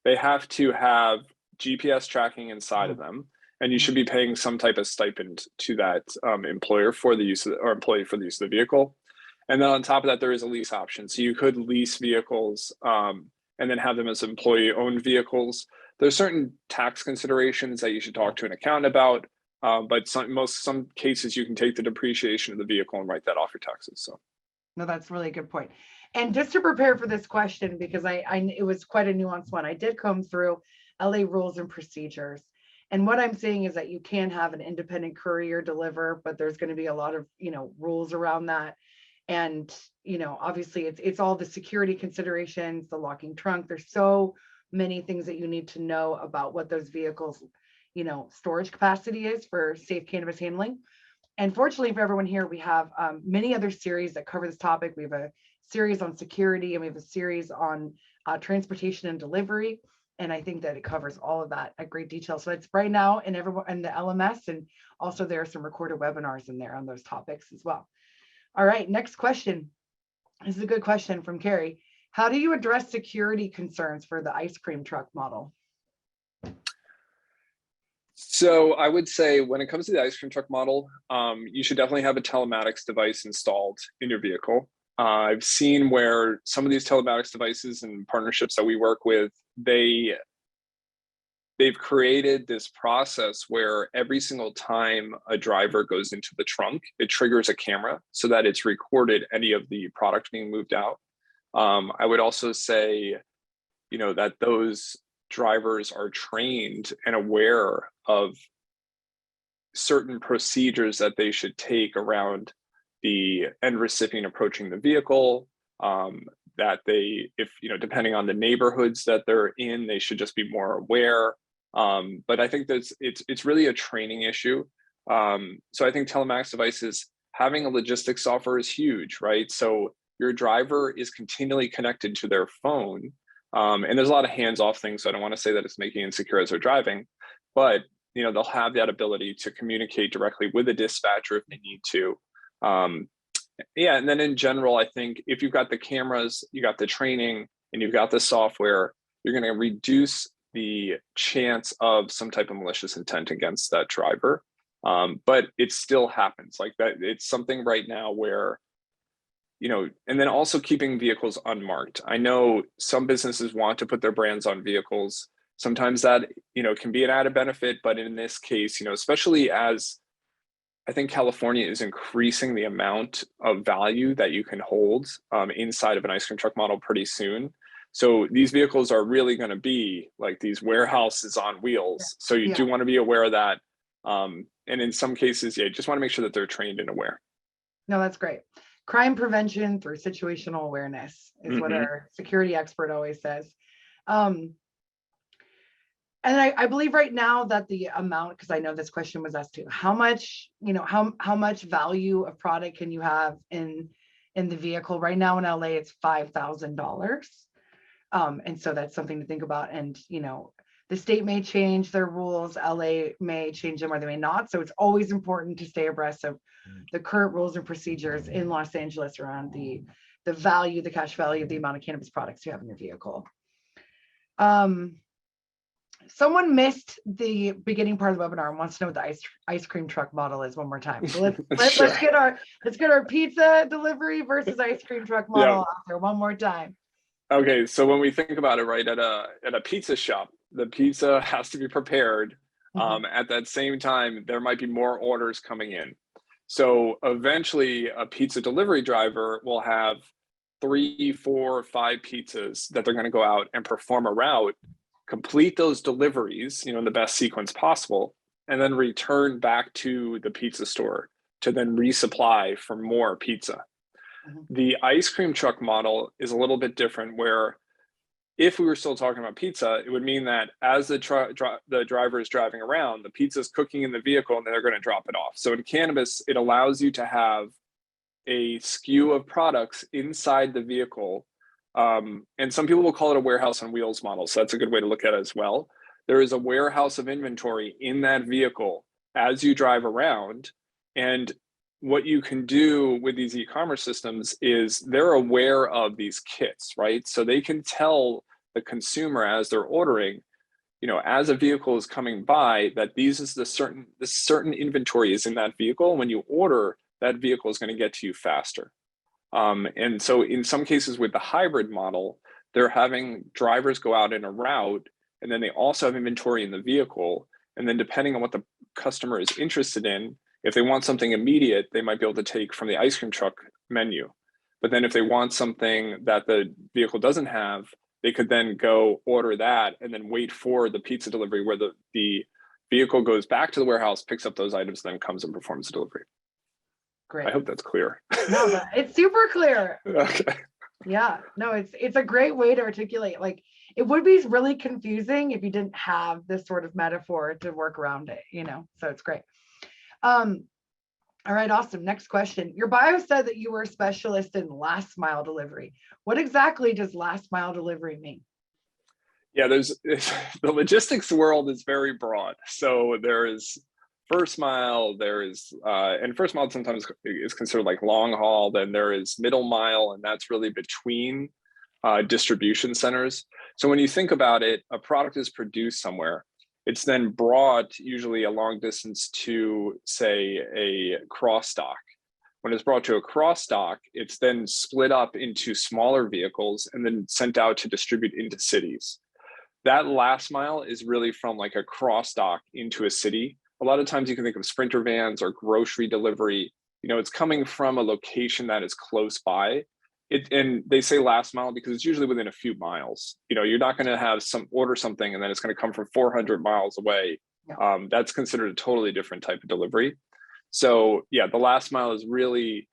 they have to have GPS tracking inside of them. And you should be paying some type of stipend to that employer for the use of, or employee for the use of the vehicle. And then on top of that, there is a lease option. So you could lease vehicles and then have them as employee owned vehicles. There's certain tax considerations that you should talk to an accountant about. But some cases you can take the depreciation of the vehicle and write that off your taxes. So, no, that's really a good point. And just to prepare for this question, because it was quite a nuanced one, I did comb through LA rules and procedures. And what I'm saying is that you can have an independent courier deliver, but there's going to be a lot of, rules around that. And, obviously it's all the security considerations, the locking trunk. There's so many things that you need to know about what those vehicles, storage capacity is for safe cannabis handling. And fortunately for everyone here, we have many other series that cover this topic. We have a series on security and we have a series on transportation and delivery. And I think that it covers all of that at great detail. So it's right now in the LMS, and also there are some recorded webinars in there on those topics as well. All right, next question. This is a good question from Carrie. How do you address security concerns for the ice cream truck model? So I would say when it comes to the ice cream truck model, you should definitely have a telematics device installed in your vehicle. I've seen where some of these telematics devices and partnerships that we work with, they've created this process where every single time a driver goes into the trunk, it triggers a camera so that it's recorded any of the product being moved out. I would also say, that those drivers are trained and aware of certain procedures that they should take around the end recipient approaching the vehicle, that depending on the neighborhoods that they're in, they should just be more aware. But I think that it's really a training issue. So I think telematics devices, having a logistics software is huge, right? So your driver is continually connected to their phone. And there's a lot of hands-off things, so I don't want to say that it's making it insecure as they're driving, but they'll have that ability to communicate directly with a dispatcher if they need to. Yeah, and then in general, I think if you've got the cameras, you got the training, and you've got the software, you're going to reduce the chance of some type of malicious intent against that driver. But it still happens like that. It's something right now where, and then also keeping vehicles unmarked. I know some businesses want to put their brands on vehicles. Sometimes that, can be an added benefit, but in this case, especially as I think California is increasing the amount of value that you can hold inside of an ice cream truck model pretty soon. So these vehicles are really going to be like these warehouses on wheels. So you do want to be aware of that. And in some cases, you just want to make sure that they're trained and aware. No, that's great. Crime prevention through situational awareness is what our security expert always says. And I believe right now that the amount, because I know this question was asked too, how much, how much value of product can you have in the vehicle? Right now in LA, it's $5,000. And so that's something to think about. And, the state may change their rules, LA may change them or they may not. So it's always important to stay abreast of the current rules and procedures in Los Angeles around the value, the cash value of the amount of cannabis products you have in your vehicle. Someone missed the beginning part of the webinar and wants to know what the ice cream truck model is one more time. So let's get our pizza delivery versus ice cream truck model out there one more time. Okay, so when we think about it, right, at a pizza shop, the pizza has to be prepared. At that same time, there might be more orders coming in. So eventually, a pizza delivery driver will have 3, 4, 5 pizzas that they're going to go out and perform a route, complete those deliveries, in the best sequence possible, and then return back to the pizza store to then resupply for more pizza. The ice cream truck model is a little bit different, where if we were still talking about pizza, it would mean that as the driver is driving around, the pizza is cooking in the vehicle and then they're going to drop it off. So in cannabis, it allows you to have a SKU of products inside the vehicle. And some people will call it a warehouse on wheels model. So that's a good way to look at it as well. There is a warehouse of inventory in that vehicle as you drive around. And what you can do with these e-commerce systems is they're aware of these kits, right? So they can tell the consumer as they're ordering, as a vehicle is coming by, that this certain inventory is in that vehicle. When you order, that vehicle is going to get to you faster. And so in some cases with the hybrid model, they're having drivers go out in a route, and then they also have inventory in the vehicle. And then depending on what the customer is interested in, if they want something immediate, they might be able to take from the ice cream truck menu. But then if they want something that the vehicle doesn't have, they could then go order that and then wait for the pizza delivery, where the vehicle goes back to the warehouse, picks up those items, then comes and performs the delivery. Great. I hope that's clear. No, it's super clear. Okay. Yeah, no, it's a great way to articulate. Like, it would be really confusing if you didn't have this sort of metaphor to work around it, so it's great. All right, awesome. Next question. Your bio said that you were a specialist in last mile delivery. What exactly does last mile delivery mean? Yeah, the logistics world is very broad. So there is first mile, and first mile sometimes is considered like long haul. Then there is middle mile, and that's really between distribution centers. So when you think about it, a product is produced somewhere. It's then brought usually a long distance to, say, a cross dock. When it's brought to a cross dock, it's then split up into smaller vehicles and then sent out to distribute into cities. That last mile is really from like a cross dock into a city. A lot of times you can think of sprinter vans or grocery delivery. It's coming from a location that is close by. And they say last mile because it's usually within a few miles. You're not going to have order something and then it's going to come from 400 miles away. Yeah. That's considered a totally different type of delivery. So yeah, the last mile is really,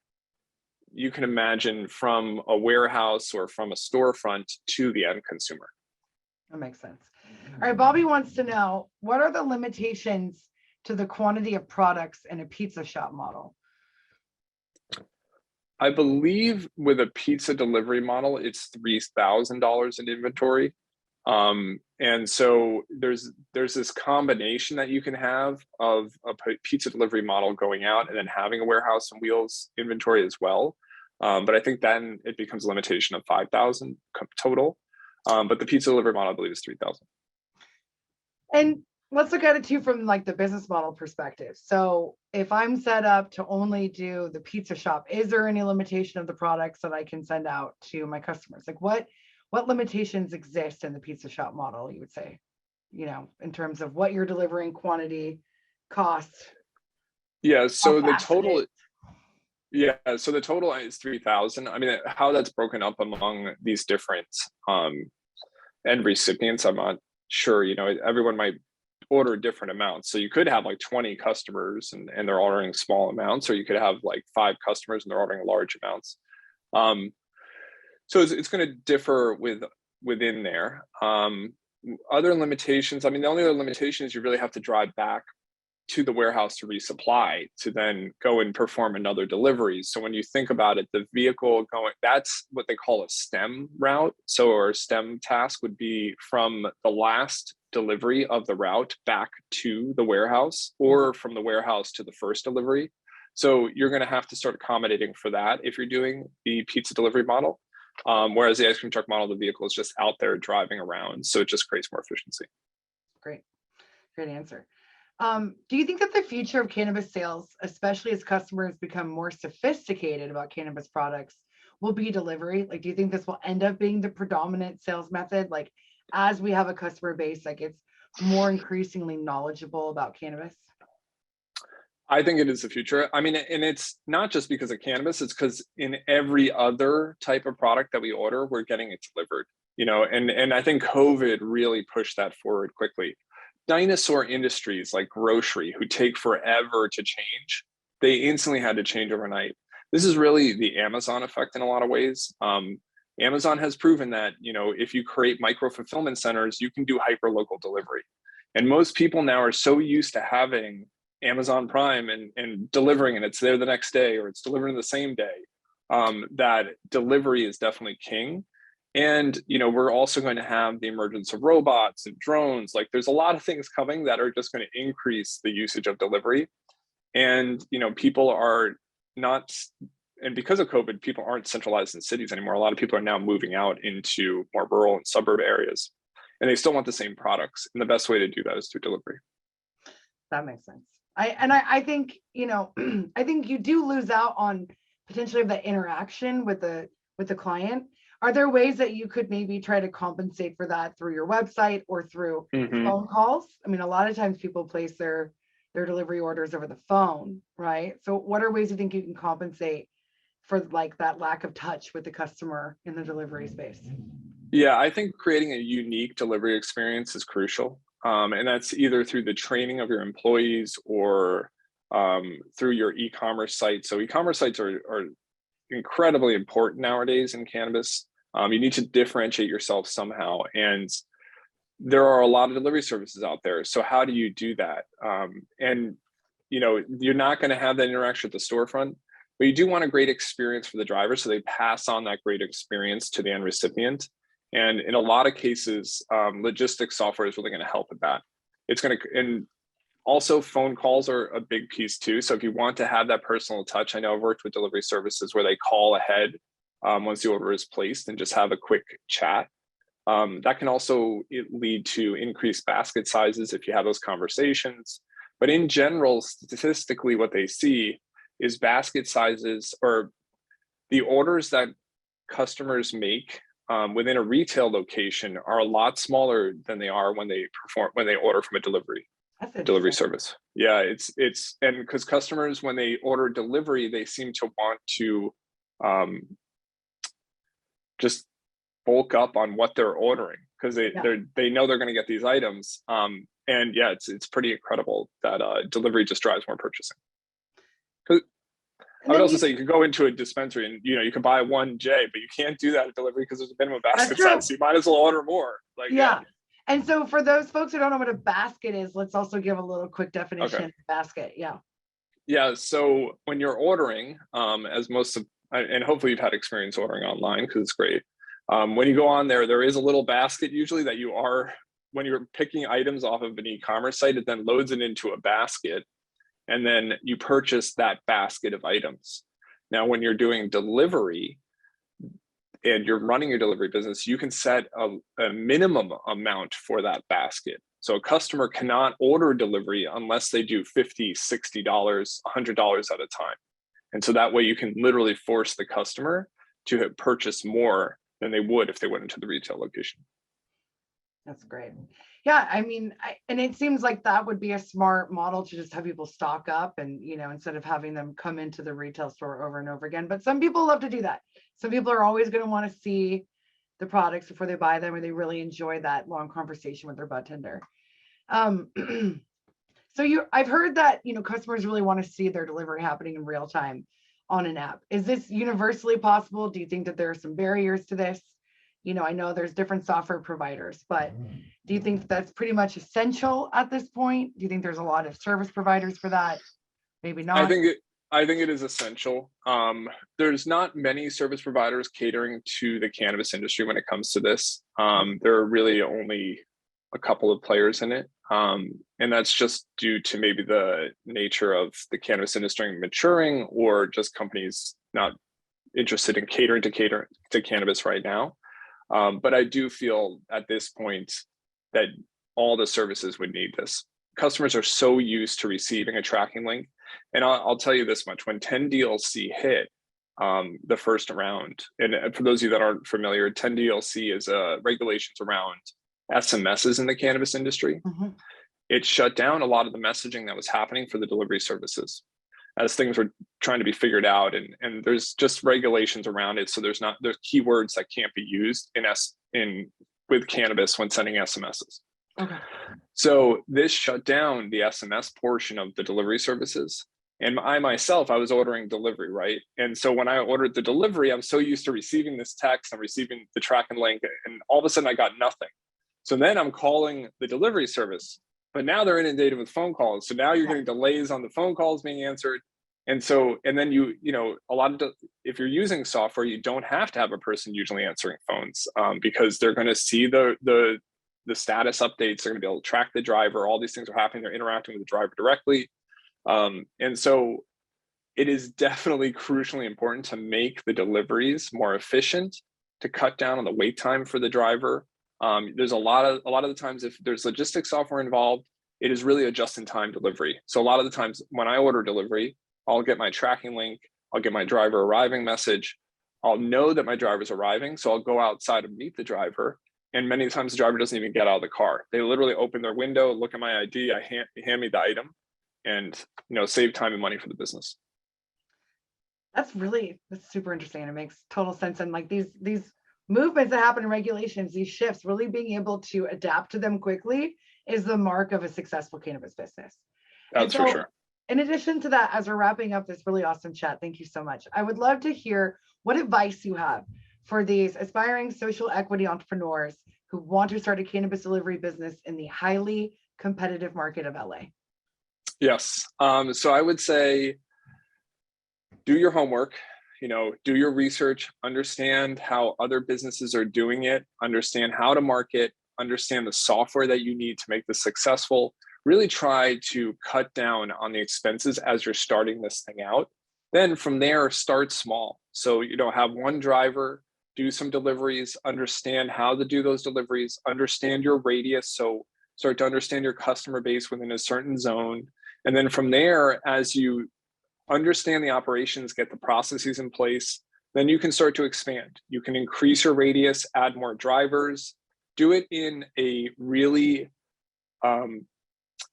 you can imagine, from a warehouse or from a storefront to the end consumer. That makes sense. All right, Bobby wants to know, what are the limitations to the quantity of products in a pizza shop model? I believe with a pizza delivery model, it's $3,000 in inventory. And so there's this combination that you can have of a pizza delivery model going out and then having a warehouse and wheels inventory as well. But I think then it becomes a limitation of 5,000 total. But the pizza delivery model, I believe, is 3,000. And let's look at it too from like the business model perspective. So if I'm set up to only do the pizza shop, is there any limitation of the products that I can send out to my customers? Like what limitations exist in the pizza shop model, you would say, in terms of what you're delivering, quantity, cost? Yeah, so the total, so the total is 3,000. I mean, how that's broken up among these different end recipients, I'm not sure. Everyone might order different amounts. So you could have like 20 customers and they're ordering small amounts, or you could have like 5 customers and they're ordering large amounts. So it's going to differ within there. Other limitations, I mean, the only other limitation is you really have to drive back to the warehouse to resupply to then go and perform another delivery. So when you think about it, the vehicle going, that's what they call a stem route. So our stem task would be from the last delivery of the route back to the warehouse, or from the warehouse to the first delivery. So you're going to have to start accommodating for that if you're doing the pizza delivery model. Whereas the ice cream truck model, the vehicle is just out there driving around. So it just creates more efficiency. Great answer. Do you think that the future of cannabis sales, especially as customers become more sophisticated about cannabis products, will be delivery? Like, do you think this will end up being the predominant sales method? Like, as we have a customer base, like it's more increasingly knowledgeable about cannabis? I think it is the future. I mean, and it's not just because of cannabis, it's because in every other type of product that we order, we're getting it delivered, and I think COVID really pushed that forward quickly. Dinosaur industries like grocery, who take forever to change, they instantly had to change overnight. This is really the Amazon effect in a lot of ways. Amazon has proven that, if you create micro fulfillment centers, you can do hyper local delivery. And most people now are so used to having Amazon Prime and delivering, and it's there the next day, or it's delivering the same day, that delivery is definitely king. And, we're also going to have the emergence of robots and drones. Like, there's a lot of things coming that are just going to increase the usage of delivery. And, people are not, and because of COVID, people aren't centralized in cities anymore. A lot of people are now moving out into more rural and suburb areas, and they still want the same products. And the best way to do that is through delivery. That makes sense. I think, I think you do lose out on potentially of the interaction with the client. Are there ways that you could maybe try to compensate for that through your website or through phone calls? I mean, a lot of times people place their delivery orders over the phone, right? So what are ways you think you can compensate for like that lack of touch with the customer in the delivery space? Yeah, I think creating a unique delivery experience is crucial. And that's either through the training of your employees or through your e-commerce site. So e-commerce sites are incredibly important nowadays in cannabis. You need to differentiate yourself somehow. And there are a lot of delivery services out there. So how do you do that? And, you're not going to have that interaction with the storefront, but you do want a great experience for the driver. So they pass on that great experience to the end recipient. And in a lot of cases, logistics software is really going to help with that. It's going to, and also phone calls are a big piece too. So if you want to have that personal touch, I know I've worked with delivery services where they call ahead once the order is placed and just have a quick chat. That can also lead to increased basket sizes if you have those conversations. But in general, statistically, what they see is basket sizes, or the orders that customers make within a retail location, are a lot smaller than they are when they order from a delivery service. Yeah, it's and because customers, when they order delivery, they seem to want to just bulk up on what they're ordering because they know they're going to get these items. And yeah, it's pretty incredible that delivery just drives more purchasing. I would also say you could go into a dispensary and you can buy one J, but you can't do that at delivery because there's a minimum basket size. So you might as well order more. Yeah. And so for those folks who don't know what a basket is, let's also give a little quick definition of basket. Yeah. Yeah. So when you're ordering, as most of, and hopefully you've had experience ordering online because it's great. When you go on there, there is a little basket usually that you are, when you're picking items off of an e-commerce site, it then loads it into a basket, and then you purchase that basket of items. Now, when you're doing delivery and you're running your delivery business, you can set a minimum amount for that basket. So a customer cannot order delivery unless they do $50, $60, $100 at a time. And so that way you can literally force the customer to purchase more than they would if they went into the retail location. That's great. Yeah, I mean, and it seems like that would be a smart model to just have people stock up and, you know, instead of having them come into the retail store over and over again. But some people love to do that. Some people are always going to want to see the products before they buy them, or they really enjoy that long conversation with their bartender. So I've heard that, you know, customers really want to see their delivery happening in real time on an app. Is this universally possible? Do you think that there are some barriers to this? You know, I know there's different software providers, but do you think that's pretty much essential at this point? Do you think there's a lot of service providers for that? Maybe not. I think it is essential. There's not many service providers catering to the cannabis industry when it comes to this. There are really only a couple of players in it. And that's just due to maybe the nature of the cannabis industry maturing, or just companies not interested in catering to cannabis right now. But I do feel at this point that all the services would need this. Customers are so used to receiving a tracking link. And I'll tell you this much: when 10DLC hit the first round, and for those of you that aren't familiar, 10DLC is regulations around SMSs in the cannabis industry. Mm-hmm. It shut down a lot of the messaging that was happening for the delivery services as things were trying to be figured out, and there's just regulations around it. So there's keywords that can't be used with cannabis when sending SMSs. Okay. So this shut down the SMS portion of the delivery services. And I myself, I was ordering delivery, right? And so when I ordered the delivery, I'm so used to receiving this text and receiving the tracking link, and all of a sudden I got nothing. So then I'm calling the delivery service, but now they're inundated with phone calls. So now you're getting delays on the phone calls being answered. And so, and then you know, if you're using software, you don't have to have a person usually answering phones, because they're going to see the status updates. They're going to be able to track the driver. All these things are happening. They're interacting with the driver directly. And so it is definitely crucially important to make the deliveries more efficient, to cut down on the wait time for the driver. There's a lot of the times, if there's logistics software involved, it is really a just-in-time delivery. So a lot of the times when I order delivery, I'll get my tracking link, I'll get my driver arriving message, I'll know that my driver's arriving, so I'll go outside and meet the driver. And many times the driver doesn't even get out of the car. They literally open their window, look at my ID, hand me the item, and, you know, save time and money for the business. That's super interesting. It makes total sense. And like these movements that happen in regulations, these shifts, really being able to adapt to them quickly is the mark of a successful cannabis business. That's for sure. In addition to that, as we're wrapping up this really awesome chat, thank you so much. I would love to hear what advice you have for these aspiring social equity entrepreneurs who want to start a cannabis delivery business in the highly competitive market of LA. Yes. So I would say, do your homework, you know, do your research, understand how other businesses are doing it, understand how to market, understand the software that you need to make this successful. Really try to cut down on the expenses as you're starting this thing out. Then from there, start small. So, you know, have one driver, do some deliveries, understand how to do those deliveries, understand your radius. So start to understand your customer base within a certain zone. And then from there, as you understand the operations, get the processes in place, then you can start to expand. You can increase your radius, add more drivers, do it in a really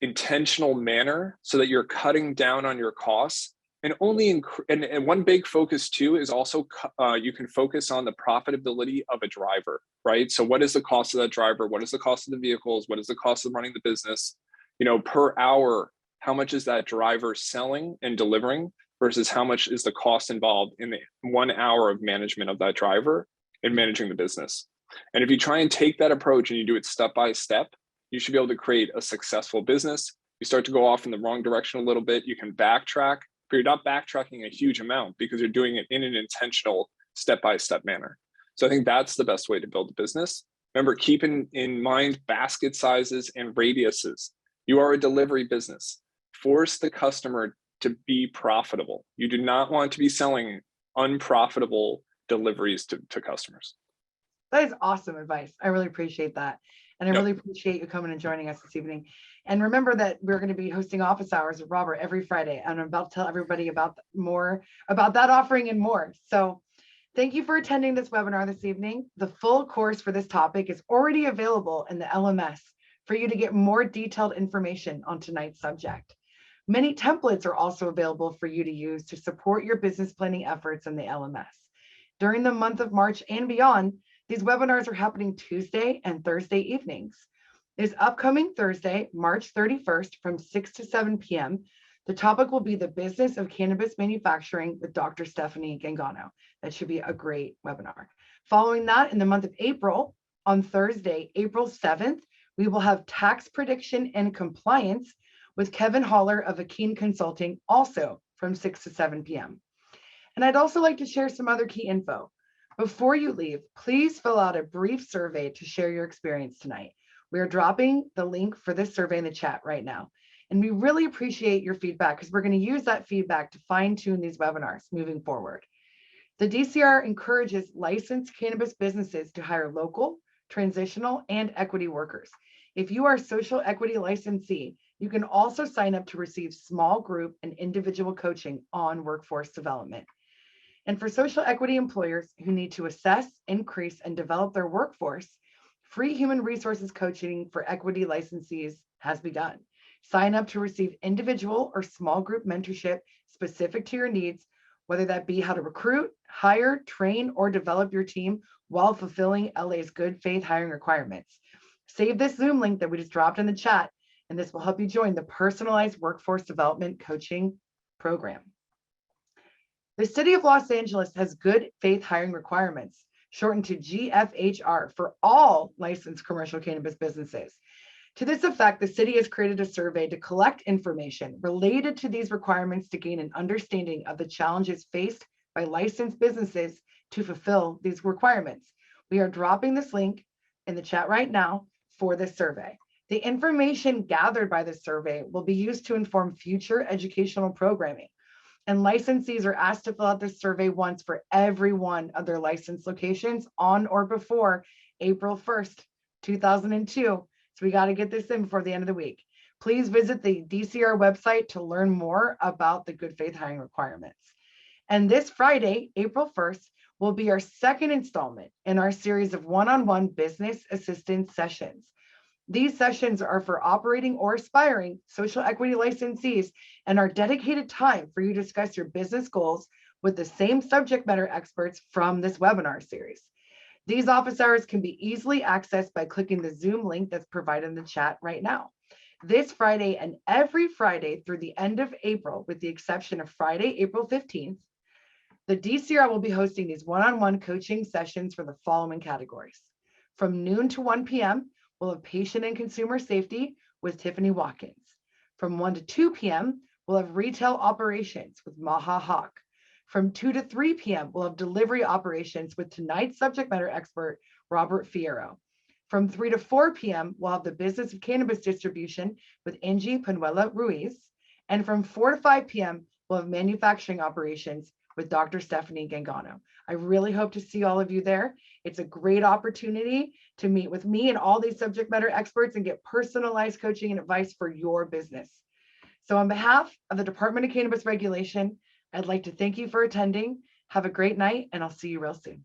intentional manner so that you're cutting down on your costs. And and one big focus too is also you can focus on the profitability of a driver, right? So what is the cost of that driver? What is the cost of the vehicles? What is the cost of running the business? You know, per hour, how much is that driver selling and delivering versus how much is the cost involved in the 1 hour of management of that driver and managing the business? And if you try and take that approach and you do it step by step, you should be able to create a successful business. You start to go off in the wrong direction a little bit, you can backtrack, but you're not backtracking a huge amount because you're doing it in an intentional step-by-step manner. So I think that's the best way to build a business. Remember, keep in mind basket sizes and radiuses. You are a delivery business. Force the customer to be profitable. You do not want to be selling unprofitable deliveries to customers. That is awesome advice. I really appreciate that. And I Yep. really appreciate you coming and joining us this evening. And remember that we're going to be hosting office hours with Robert every Friday. And I'm about to tell everybody about more about that offering and more. So thank you for attending this webinar this evening. The full course for this topic is already available in the LMS for you to get more detailed information on tonight's subject. Many templates are also available for you to use to support your business planning efforts in the LMS. During the month of March and beyond, these webinars are happening Tuesday and Thursday evenings. This upcoming Thursday, March 31st from 6 to 7 p.m., the topic will be the business of cannabis manufacturing with Dr. Stephanie Gangano. That should be a great webinar. Following that, in the month of April, on Thursday, April 7th, we will have tax prediction and compliance with Kevin Holler of Akeen Consulting, also from 6 to 7 p.m. And I'd also like to share some other key info. Before you leave, please fill out a brief survey to share your experience tonight. We are dropping the link for this survey in the chat right now. And we really appreciate your feedback because we're going to use that feedback to fine tune these webinars moving forward. The DCR encourages licensed cannabis businesses to hire local, transitional, and equity workers. If you are a social equity licensee, you can also sign up to receive small group and individual coaching on workforce development. And for social equity employers who need to assess, increase, and develop their workforce, free human resources coaching for equity licensees has begun. Sign up to receive individual or small group mentorship specific to your needs, whether that be how to recruit, hire, train, or develop your team while fulfilling LA's good faith hiring requirements. Save this Zoom link that we just dropped in the chat, and this will help you join the personalized workforce development coaching program. The City of Los Angeles has good faith hiring requirements, shortened to GFHR, for all licensed commercial cannabis businesses. To this effect, the city has created a survey to collect information related to these requirements to gain an understanding of the challenges faced by licensed businesses to fulfill these requirements. We are dropping this link in the chat right now for this survey. The information gathered by this survey will be used to inform future educational programming. And licensees are asked to fill out this survey once for every one of their licensed locations on or before April 1st, 2002. So we got to get this in before the end of the week. Please visit the DCR website to learn more about the good faith hiring requirements. And this Friday, April 1st, will be our second installment in our series of one-on-one business assistance sessions. These sessions are for operating or aspiring social equity licensees and are dedicated time for you to discuss your business goals with the same subject matter experts from this webinar series. These office hours can be easily accessed by clicking the Zoom link that's provided in the chat right now. This Friday and every Friday through the end of April, with the exception of Friday, April 15th, the DCR will be hosting these one-on-one coaching sessions for the following categories. From noon to 1 p.m., we'll have patient and consumer safety with Tiffany Watkins. From 1 to 2 p.m., we'll have retail operations with Maha Hawk. From 2 to 3 p.m., we'll have delivery operations with tonight's subject matter expert, Robert Fierro. From 3 to 4 p.m., we'll have the business of cannabis distribution with Angie Panuela Ruiz. And from 4 to 5 p.m., we'll have manufacturing operations with Dr. Stephanie Gangano. I really hope to see all of you there. It's a great opportunity to meet with me and all these subject matter experts and get personalized coaching and advice for your business. So on behalf of the Department of Cannabis Regulation, I'd like to thank you for attending. Have a great night, and I'll see you real soon.